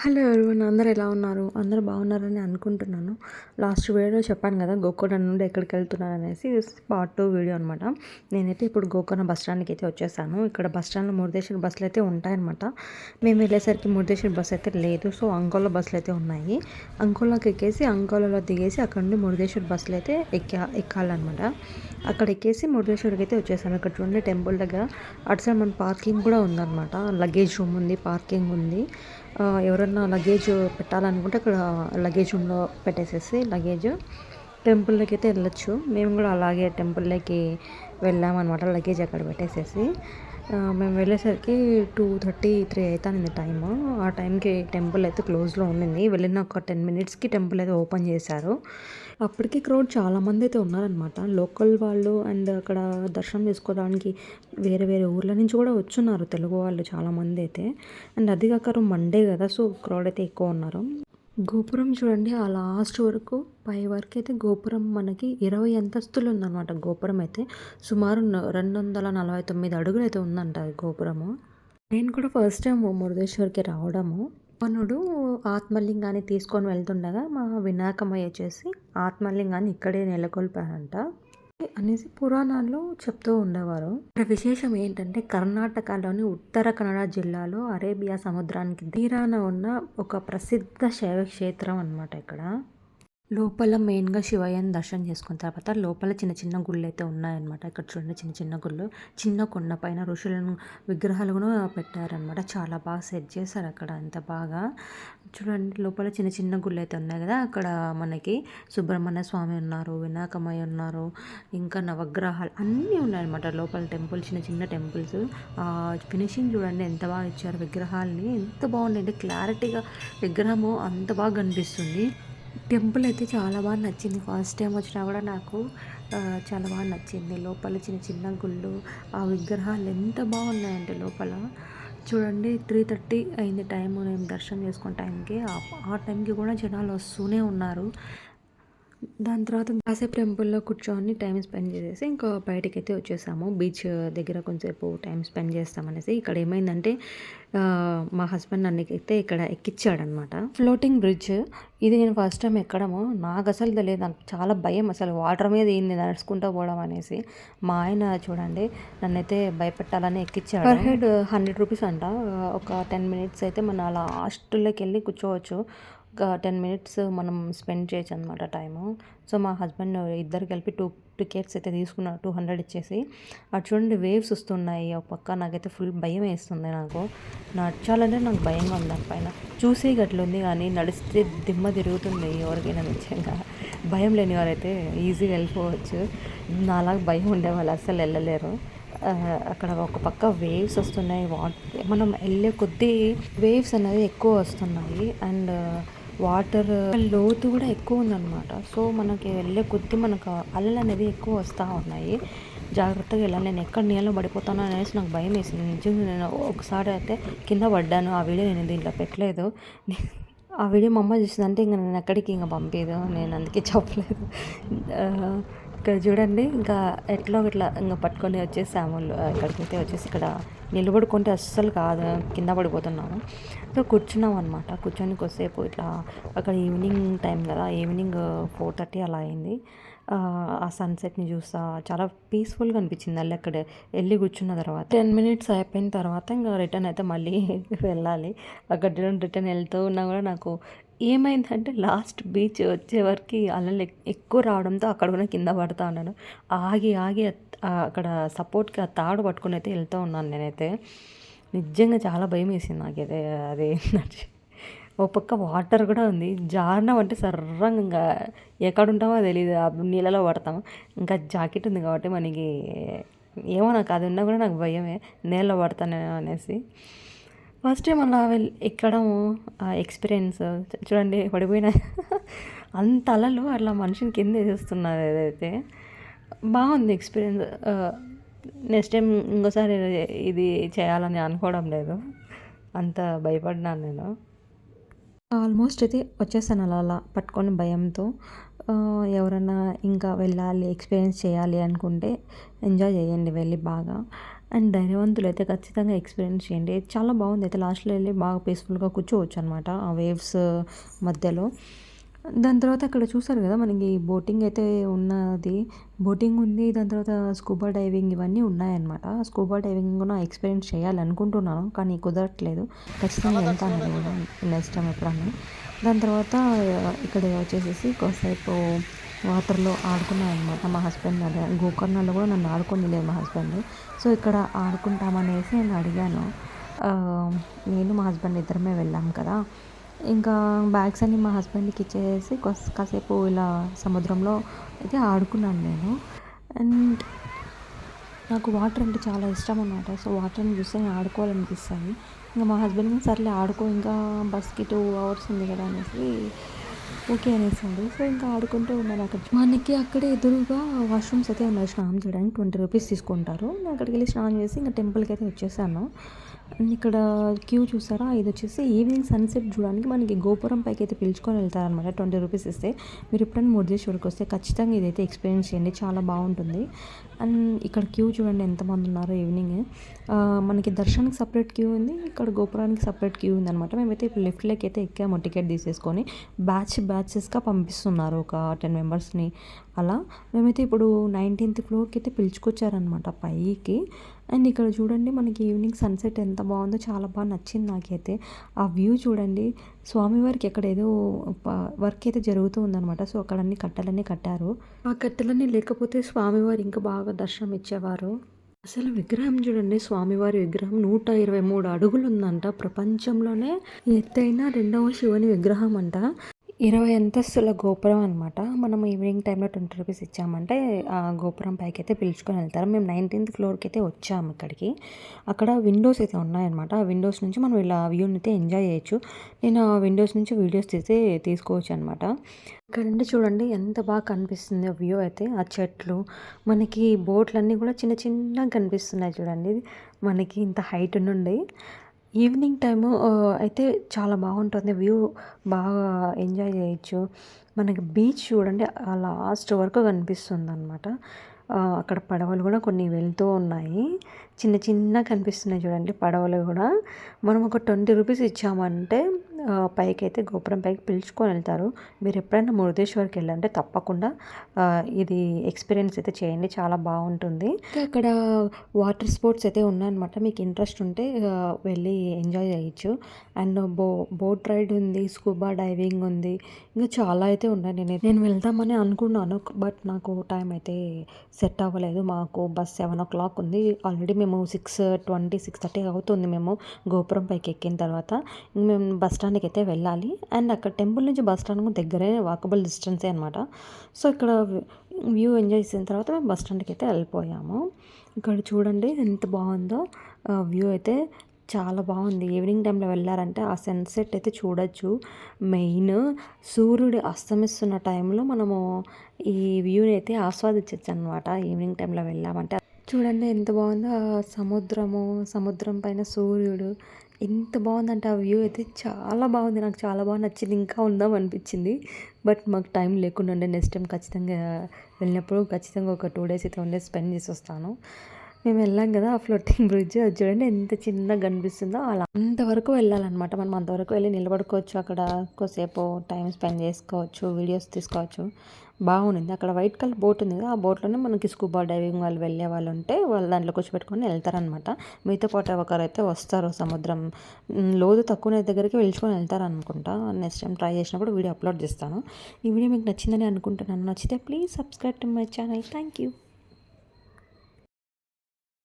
Hello everyone అందరూ ఎలా ఉన్నారు? అందరూ బాగున్నారని అనుకుంటున్నాను. లాస్ట్ వీడియోలో చెప్పాను కదా గోకర్ణ నుండి ఎక్కడికి వెళ్తున్నాను అనేసి. పార్ట్ 2 వీడియో అనమాట. నేనైతే ఇప్పుడు గోకర్ణ బస్ స్టాండ్కి అయితే వచ్చేసాను. ఇక్కడ బస్ స్టాండ్లో మురుదేశ్వర్ బస్సులు అయితే ఉంటాయన్నమాట. మేము వెళ్ళేసరికి మురుదేశ్వర్ బస్ అయితే లేదు. సో అంకోలా బస్సులు అయితే ఉన్నాయి. అంకోలాకి ఎక్కేసి అంకోలాలో దిగేసి అక్కడ నుండి మురుదేశ్వర్ బస్సులు అయితే ఎక్కాలన్నమాట. అక్కడ ఎక్కేసి మురుదేశ్వర్కి అయితే వచ్చేసాము. ఇక్కడ చూడండి టెంపుల్ దగ్గర అటు సైడ్ మన పార్కింగ్ కూడా ఉందన్నమాట. లగేజ్ రూమ్ ఉంది, పార్కింగ్ ఉంది. ఎవరన్నా లగేజ్ పెట్టాలనుకుంటే అక్కడ లగేజ్ రూమ్లో పెట్టేసేసి లగేజ్ టెంపుల్లోకి అయితే వెళ్ళొచ్చు. మేము కూడా అలాగే టెంపుల్లోకి వెళ్ళామన్నమాట. లగేజ్ అక్కడ పెట్టేసేసి మేము వెళ్ళేసరికి 2:30, 3 అవుతుంది టైము. ఆ టైంకి టెంపుల్ అయితే క్లోజ్లో ఉండింది. వెళ్ళిన ఒక 10 మినిట్స్కి టెంపుల్ అయితే ఓపెన్ చేశారు. అప్పటికి క్రౌడ్ చాలామంది అయితే ఉన్నారనమాట. లోకల్ వాళ్ళు అండ్ అక్కడ దర్శనం చేసుకోవడానికి వేరే వేరే ఊర్ల నుంచి కూడా వచ్చున్నారు తెలుగు వాళ్ళు చాలామంది అయితే. అండ్ అది కాక మండే కదా, సో క్రౌడ్ అయితే ఎక్కువ ఉన్నారు. గోపురం చూడండి, ఆ లాస్ట్ వరకు పై వరకు అయితే గోపురం మనకి 20 అంతస్తులు ఉందన్నమాట. గోపురం అయితే సుమారు 249 అడుగులు అయితే ఉందంట గోపురము. నేను కూడా ఫస్ట్ టైం మురుదేశ్వర్కి రావడము. పనుడు ఆత్మలింగాన్ని తీసుకొని వెళ్తుండగా మా వినాయకమయ్య వచ్చేసి ఆత్మలింగాన్ని ఇక్కడే నెలకొల్పారంట అనేసి పురాణాల్లో చెప్తూ ఉండేవారు. ఇక్కడ విశేషం ఏంటంటే కర్ణాటకలోని ఉత్తర కన్నడ జిల్లాలో అరేబియా సముద్రానికి తీరాన ఉన్న ఒక ప్రసిద్ధ శైవ క్షేత్రం అన్నమాట. ఇక్కడ లోపల మెయిన్గా శివయ్యని దర్శనం చేసుకున్న తర్వాత లోపల చిన్న చిన్న గుళ్ళు అయితే ఉన్నాయన్నమాట. ఇక్కడ చూడండి చిన్న చిన్న గుళ్ళు, చిన్న కొండ పైన ఋషులను విగ్రహాలు కూడా పెట్టారనమాట. చాలా బాగా సెట్ చేశారు అక్కడ, అంత బాగా. చూడండి లోపల చిన్న చిన్న గుళ్ళు అయితే ఉన్నాయి కదా. అక్కడ మనకి సుబ్రహ్మణ్య స్వామి ఉన్నారు, వినాయకమయ్య ఉన్నారు, ఇంకా నవగ్రహాలు అన్నీ ఉన్నాయన్నమాట లోపల. టెంపుల్ చిన్న చిన్న టెంపుల్స్. ఫినిషింగ్ చూడండి ఎంత బాగా ఇచ్చారు విగ్రహాలని. ఎంత బాగుంది అంటే క్లారిటీగా విగ్రహము అంత బాగా కనిపిస్తుంది. టెంపుల్ అయితే చాలా బాగా నచ్చింది. ఫస్ట్ టైం వచ్చినా కూడా నాకు చాలా బాగా నచ్చింది. లోపల చిన్న చిన్న గుళ్ళు, ఆ విగ్రహాలు ఎంత బాగున్నాయంటే లోపల. చూడండి 3:30 అయింది టైము నేను దర్శనం చేసుకున్న టైంకి. ఆ టైంకి కూడా జనాలు వస్తూనే ఉన్నారు. దాని తర్వాత కాసేపు టెంపుల్లో కూర్చొని టైం స్పెండ్ చేసేసి ఇంకా బయటకైతే వచ్చేసాము. బీచ్ దగ్గర కొంచెంసేపు టైం స్పెండ్ చేస్తామనేసి. ఇక్కడ ఏమైందంటే మా హస్బెండ్ నన్నుకైతే ఇక్కడ ఎక్కించాడనమాట. ఫ్లోటింగ్ బ్రిడ్జ్ ఇది నేను ఫస్ట్ టైం ఎక్కడము. నాకు అసలు తెలియదు, నాకు చాలా భయం అసలు వాటర్ మీద ఏంది నడుచుకుంటూ పోవడం అనేసి. మా ఆయన చూడండి నన్నైతే భయపెట్టాలని ఎక్కించాడు. పర్ హెడ్ 100 రూపీస్ అంట. ఒక 10 మినిట్స్ అయితే మన లాస్ట్లోకి వెళ్ళి కూర్చోవచ్చు. ఒక 10 మినిట్స్ మనం స్పెండ్ చేయొచ్చు అనమాట టైము. సో మా హస్బెండ్ ఇద్దరు కలిపి 2 టికెట్స్ అయితే తీసుకున్నారు, 200 ఇచ్చేసి. అటు చూడండి వేవ్స్ వస్తున్నాయి ఒక పక్క. నాకైతే ఫుల్ భయం వేస్తుంది. నాకు నడచాలంటే నాకు భయంగా ఉంది. దానిపైన చూసే గట్లుంది కానీ నడిస్తే దిమ్మ తిరుగుతుంది. ఎవరికైనా నిజంగా భయం లేని వారైతే ఈజీగా వెళ్ళిపోవచ్చు. నాలాగా భయం ఉండేవాళ్ళు అస్సలు వెళ్ళలేరు. అక్కడ ఒక పక్క వేవ్స్ వస్తున్నాయి. మనం వెళ్ళే కొద్దీ వేవ్స్ అనేది ఎక్కువ వస్తున్నాయి. అండ్ వాటర్ లోతు కూడా ఎక్కువ ఉందన్నమాట. సో మనకి వెళ్ళే కొద్దీ మనకు అలలు అనేది ఎక్కువ వస్తూ ఉన్నాయి. జాగ్రత్తగా వెళ్ళాలి. నేను ఎక్కడ నీళ్ళలో పడిపోతాను అనేసి నాకు భయం వేసింది. నిజంగా నేను ఒకసారి అయితే కింద పడ్డాను. ఆ వీడియో నేను దీంట్లో పెట్టలేదు. ఆ వీడియో మా అమ్మ చూసిందంటే ఇంకా నేను ఎక్కడికి ఇంకా పంపేదు. నేను అందుకే చెప్పలేదు. ఇక్కడ చూడండి ఇంకా ఎట్లా ఇట్లా ఇంకా పట్టుకొని వచ్చేసాము. ఇక్కడికైతే వచ్చేసి ఇక్కడ నిలబడుకుంటే అస్సలు కాదు, కింద పడిపోతున్నాము. సో కూర్చున్నాం అనమాట. కూర్చొని కొద్దిసేపు ఇట్లా అక్కడ ఈవినింగ్ టైం కదా, ఈవినింగ్ 4:30 అలా అయింది. ఆ సన్సెట్ని చూస్తా చాలా పీస్ఫుల్గా అనిపించింది. అలా అక్కడ వెళ్ళి కూర్చున్న తర్వాత 10 మినిట్స్ అయిపోయిన తర్వాత ఇంకా రిటర్న్ అయితే మళ్ళీ వెళ్ళాలి. అక్కడ రిటర్న్ వెళ్తూ ఉన్నా కూడా నాకు ఏమైందంటే లాస్ట్ బీచ్ వచ్చే వరకు అలలు ఎక్కువ రావడంతో అక్కడ కూడా కింద పడుతూ ఉన్నాను. ఆగి ఆగి అక్కడ సపోర్ట్కి ఆ తాడు పట్టుకుని అయితే వెళ్తూ ఉన్నాను నేనైతే. నిజంగా చాలా భయం వేసింది నాకైతే. అది ఓ పక్క వాటర్ కూడా ఉంది. జారినాం అంటే సర్రంగా ఇంకా ఎక్కడ ఉంటామో తెలియదు, ఆ నీళ్ళలో పడతాము. ఇంకా జాకెట్ ఉంది కాబట్టి మనకి ఏమో, నాకు అది ఉన్నా కూడా నాకు భయమే నీళ్ళలో పడతాను అనేసి. ఫస్ట్ టైం అలా ఎక్కడం ఎక్స్పీరియన్స్ చూడండి. పడిపోయిన అంత అలలు అట్లా మనిషిని కింద వేసేస్తున్నారు. ఏదైతే బాగుంది ఎక్స్పీరియన్స్. నెక్స్ట్ టైం ఇంకోసారి ఇది చేయాలని అనుకోవడం లేదు. అంత భయపడినాను నేను. ఆల్మోస్ట్ అయితే వచ్చేసాను అలా అలా పట్టుకొని భయంతో. ఎవరైనా ఇంకా వెళ్ళాలి, ఎక్స్పీరియన్స్ చేయాలి అనుకుంటే ఎంజాయ్ చేయండి వెళ్ళి బాగా. అండ్ ధైర్యవంతులు అయితే ఖచ్చితంగా ఎక్స్పీరియన్స్ చేయండి. చాలా బాగుంది అయితే లాస్ట్‌లో వెళ్ళి బాగా పీస్‌ఫుల్‌గా కూర్చోవచ్చు అనమాట ఆ వేవ్స్ మధ్యలో. దాని తర్వాత అక్కడ చూసారు కదా మనకి బోటింగ్ అయితే ఉన్నది. బోటింగ్ ఉంది. దాని తర్వాత స్కూబా డైవింగ్ ఇవన్నీ ఉన్నాయన్నమాట. స్కూబా డైవింగ్ కూడా ఎక్స్పీరియన్స్ చేయాలనుకుంటున్నాను. కానీ కుదరట్లేదు. ఖచ్చితంగా వెళ్తాను అది కూడా నెక్స్ట్ టైం ఎప్పుడన్నా. దాని తర్వాత ఇక్కడ వచ్చేసేసి కాసేపు వాటర్‌లో ఆడుకున్నాననమాట. మా హస్బెండ్ అదే గోకర్ణలో కూడా నన్ను ఆడుకోనియలేదు మా హస్బెండ్. సో, ఇక్కడ ఆడుకుంటామనేసి నేను అడిగాను. నేను మా హస్బెండ్ ఇద్దరమే వెళ్ళాం కదా! ఇంకా బ్యాగ్స్ అన్నీ మా హస్బెండ్‌కి ఇచ్చేసేసి కాసేపు ఇలా సముద్రంలో అయితే ఆడుకున్నాను నేను. అండ్ నాకు వాటర్ అంటే చాలా ఇష్టం అనమాట. సో, వాటర్‌ని చూస్తే ఆడుకోవాలనిపిస్తాయి. ఇంక మా హస్బెండ్ కూడా సర్లే ఆడుకో ఇంకా బస్‌కి 2 అవర్స్ ఉంది కదా అనేసి ఓకే అనేసాడు. సో, ఇంకా ఆడుకుంటూ ఉన్నాను అక్కడ. మనకి అక్కడే ఎదురుగా వాష్‌రూమ్స్ అయితే ఉన్నాయి స్నానం చేయడానికి. 20 రూపీస్ తీసుకుంటారు. నేను అక్కడికెళ్ళి స్నానం చేసి ఇంక టెంపుల్‌కైతే వచ్చేసాను. అండ్ ఇక్కడ క్యూ చూసారా? ఇదొచ్చేసి ఈవినింగ్ సన్‌సెట్ చూడడానికి మనకి గోపురం పైకైతే పిలుచుకొని వెళ్తారనమాట. 20 రూపీస్ ఇస్తే. మీరు ఎప్పుడైనా మురుడేశ్వర్‌కి వస్తే ఖచ్చితంగా ఇదైతే ఎక్స్పీరియన్స్ చేయండి. చాలా బాగుంటుంది. అండ్ ఇక్కడ క్యూ చూడండి ఎంతమంది ఉన్నారో ఈవినింగ్. మనకి దర్శనానికి సపరేట్ క్యూ ఉంది. ఇక్కడ గోపురానికి సపరేట్ క్యూ ఉందనమాట. మేమైతే ఇప్పుడు లిఫ్ట్‌లోకి అయితే ఎక్కాము టికెట్ తీసేసుకొని. బ్యాచెస్‌గా పంపిస్తున్నారు ఒక 10 మెంబర్స్‌ని అలా. మేమైతే ఇప్పుడు 19th ఫ్లోర్‌కి అయితే పిలుచుకొచ్చారనమాట పైకి. అండ్ ఇక్కడ చూడండి మనకి ఈవినింగ్ సన్సెట్ ఎంత బాగుందో చాలా బాగా నచ్చింది నాకైతే. ఆ వ్యూ చూడండి. స్వామివారికి అక్కడ ఏదో వర్క్ అయితే జరుగుతూ ఉందనమాట. సో, అక్కడ అన్ని కట్టెలన్నీ కట్టారు. ఆ కట్టెలన్నీ లేకపోతే స్వామివారు ఇంకా బాగా దర్శనం ఇచ్చేవారు. అసలు విగ్రహం చూడండి స్వామివారి విగ్రహం 123 అడుగులు ఉందంట. ప్రపంచంలోనే ఎత్తైన రెండవ శివుని విగ్రహం అంట. 20 అంతస్తుల గోపురం అనమాట. మనం ఈవినింగ్ టైంలో 20 రూపీస్ ఇచ్చామంటే ఆ గోపురం పైకైతే పిలుచుకొని వెళ్తారు. మేము 19th ఫ్లోర్‌కైతే వచ్చాము ఇక్కడికి. అక్కడ విండోస్ అయితే ఉన్నాయన్నమాట. ఆ విండోస్ నుంచి మనం ఇలా వ్యూని అయితే ఎంజాయ్ చేయొచ్చు. నేను ఆ విండోస్ నుంచి వీడియోస్ తీసుకోవచ్చు అనమాట. ఇక్కడ నుండి చూడండి ఎంత బాగా కనిపిస్తుంది వ్యూ అయితే. ఆ చెట్లు మనకి బోట్లన్నీ కూడా చిన్న చిన్నగా కనిపిస్తున్నాయి చూడండి. మనకి ఇంత హైట్ నుండి. ఈవినింగ్ టైము అయితే చాలా బాగుంటుంది వ్యూ. బాగా ఎంజాయ్ చేయొచ్చు. మనకి బీచ్ చూడండి లాస్ట్ వరకు కనిపిస్తుందనమాట. అక్కడ పడవలు కూడా కొన్ని వెళ్తూ ఉన్నాయి. చిన్న చిన్నగా కనిపిస్తున్నాయి చూడండి పడవలు కూడా. మనం ఒక 20 రూపీస్ ఇచ్చామంటే పైకైతే గోపురం పైకి పిలుచుకొని వెళ్తారు. మీరు ఎప్పుడైనా మురుడేశ్వర్కి వెళ్ళంటే తప్పకుండా ఇది ఎక్స్పీరియన్స్ అయితే చేయండి. చాలా బాగుంటుంది. అక్కడ వాటర్ స్పోర్ట్స్ అయితే ఉన్నాయన్నమాట. మీకు ఇంట్రెస్ట్ ఉంటే వెళ్ళి ఎంజాయ్ చేయొచ్చు. అండ్ బోట్ రైడ్ ఉంది. స్కూబా డైవింగ్ ఉంది. ఇంకా చాలా అయితే ఉన్నాయి. నేను వెళ్దామని అనుకున్నాను. బట్ నాకు టైం అయితే సెట్ అవ్వలేదు. మాకు బస్ 7 o'clock ఉంది. ఆల్రెడీ మేము 6:20, 6:30 అవుతుంది మేము గోపురం పైకి ఎక్కిన తర్వాత. మేము బస్ స్టాండ్కి అయితే వెళ్ళాలి. అండ్ అక్కడ టెంపుల్ నుంచి బస్ స్టాండ్ దగ్గరే వాకబుల్ డిస్టెన్సే అనమాట. సో, ఇక్కడ వ్యూ ఎంజాయ్ చేసిన తర్వాత మేము బస్ స్టాండ్కి అయితే వెళ్ళిపోయాము. ఇక్కడ చూడండి ఎంత బాగుందో వ్యూ అయితే. చాలా బాగుంది. ఈవినింగ్ టైంలో వెళ్ళారంటే ఆ సన్సెట్ అయితే చూడొచ్చు. మెయిన్ సూర్యుడు అస్తమిస్తున్న టైంలో మనము ఈ వ్యూని అయితే ఆస్వాదించవచ్చు అనమాట. ఈవినింగ్ టైంలో వెళ్ళామంటే చూడండి ఎంత బాగుందో సముద్రం పైన సూర్యుడు ఎంత బాగుందంటే ఆ వ్యూ అయితే చాలా బాగుంది. నాకు చాలా బాగా నచ్చింది. ఇంకా ఉందాం అనిపించింది. బట్ మాకు టైం లేకుండా ఉండే నెక్స్ట్ టైం ఖచ్చితంగా వెళ్ళినప్పుడు ఖచ్చితంగా ఒక 2 days అయితే 1 day స్పెండ్ చేసి వస్తాను. మేము వెళ్ళాం కదా ఆ ఫ్లోటింగ్ బ్రిడ్జ్ అది చూడండి ఎంత చిన్నగా కనిపిస్తుందో అలా అంతవరకు వెళ్ళాలన్నమాట. మనం అంతవరకు వెళ్ళి నిలబడుకోవచ్చు. అక్కడ కొద్దిసేపు టైం స్పెండ్ చేసుకోవచ్చు. వీడియోస్ తీసుకోవచ్చు. బాగుంది. అక్కడ వైట్ కలర్ బోట్ ఉంది కదా ఆ బోట్లోనే మనకి స్కూబా డైవింగ్ వాళ్ళు వెళ్ళే వాళ్ళు ఉంటే వాళ్ళు దాంట్లో కూర్చోబెట్టుకొని వెళ్తారనమాట. మీతో పాటు ఒకరైతే వస్తారు సముద్రం లోతు తక్కువ దగ్గరికి పిలుచుకొని వెళ్తారనుకుంటా. నెక్స్ట్ టైం ట్రై చేసినప్పుడు వీడియో అప్లోడ్ చేస్తాను. ఈ వీడియో మీకు నచ్చిందని అనుకుంటున్నాను. నచ్చితే please subscribe to my channel. Thank you.